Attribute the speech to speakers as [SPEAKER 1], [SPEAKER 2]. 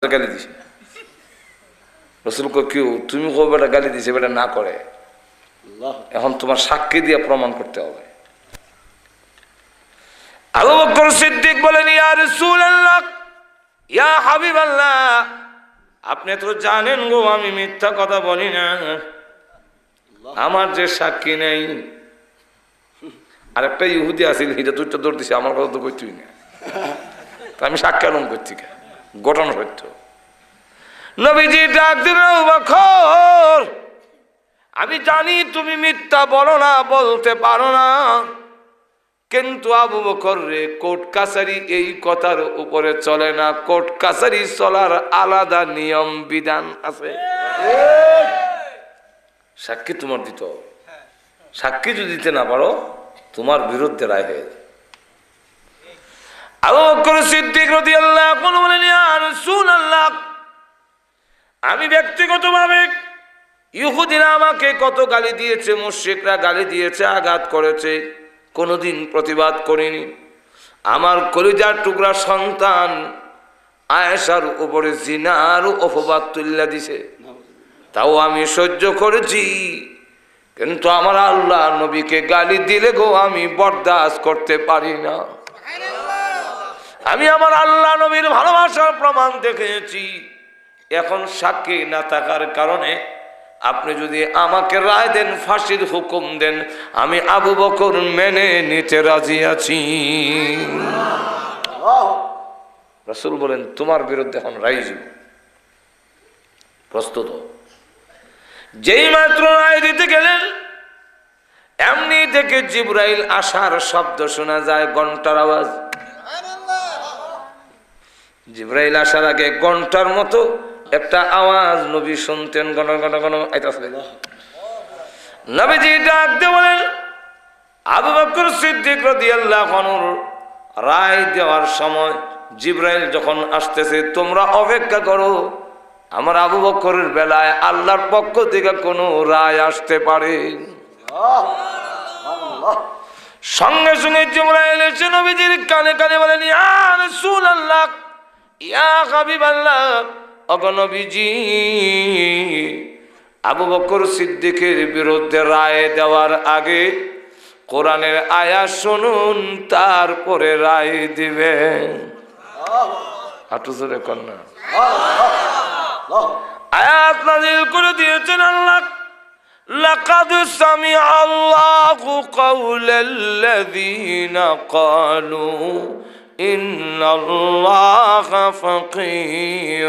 [SPEAKER 1] গালি দিছে। রাসূল কয় কেউ তুমি কবে বেটা গালি দিছে বেটা না করে, এখন তোমার সাক্ষী দিয়ে প্রমাণ করতে হবে। আবু বকর সিদ্দিক বলেন ইয়া রাসূলুল্লাহ ইয়া হাবিবাল্লাহ, আপনি তো জানেন গো আমি মিথ্যা কথা বলি না, আমার যে সাক্ষী নেই। আরেকটা ইহুদি আছিল, হিটা দুইটা দৌড় দিছে, আমার কথা তো কইতুই না, আমি সাক্ষী আলম করছি ঘটনা সত্য। নবীজি ডাক দিলেন আবু বকর, আমি জানি তুমি মিথ্যা বলো না, বলতে পারো না, কিন্তু আবু বকর রে কোর্ট কাছারি এই কথার উপরে চলে না, কোর্ট কাছারি চলার আলাদা নিয়ম বিধান আছে। সাক্ষী তোমার দিতে হবে, সাক্ষী যদি দিতে না পারো তোমার বিরুদ্ধে রায় হয়ে যায়। আবু বকর সিদ্দিক রাদিয়াল্লাহু আনহু বলেন ইয়া রাসূলুল্লাহ, আমি ব্যক্তিগতভাবে ইহুদিরা আমাকে কত গালি দিয়েছে, মুশরিকরা গালি দিয়েছে, আঘাত করেছে, কোনোদিন প্রতিবাদ করিনি। আমার কলিজার টুকরা সন্তান আয়েশার উপরে জিনার অপবাদ তুল্লা দিছে, তাও আমি সহ্য করেছি, কিন্তু আমার আল্লাহ নবীকে গালি দিলে গো আমি বরদাস্ত করতে পারি না। আমি আমার আল্লাহ নবীর ভালোবাসার প্রমাণ দেখেছি, এখন সাক্ষী না থাকার কারণে আপনি যদি আমাকে রায় দেন, ফাঁসির হুকুম দেন, আমি আবু বকর মেনে নিতে রাজি আছি। রাসূল বলেন তোমার বিরুদ্ধে এখন রায় দিব, প্রস্তুত। যেই মাত্র রায় দিতে গেলেন, এমনি থেকে জিবরাইল আসার শব্দ শোনা যায়, ঘন্টার আওয়াজ। জিবরাইল আসার আগে ঘন্টার মতো একটা আওয়াজ নবী শুনতেন, গণ গণ গণ আইতাছে। নবীজি ডাক দিয়ে বলেন আবু বকর সিদ্দিক রাদিয়াল্লাহু আনহু রায় দেওয়ার সময় জিবরাইল যখন আসতেছে তোমরা অপেক্ষা করো, আমার আবু বকরের বেলায় আল্লাহর পক্ষ থেকে কোনো রায় আসতে পারে। সঙ্গে সঙ্গে জিবরাইল এসে নবীজির কানে কানে বলেন ইয়া রাসূলুল্লাহ ইয়া হাবিবাল্লাহ, ওগো নবীজি, আবু বকর সিদ্দিকের বিরুদ্ধে রায় দেওয়ার আগে কোরআনের আয়াত শুনুন, তারপরে রায় দিবেন। হাঁটু জোরে কন্যা আয়াত নাযিল করে দিয়েছেন আল্লাহ, লাকাদ সামিআ আল্লাহু কাওলাল্লাযীনা ক্বালু ইন্নাল্লাহা ফাকীর।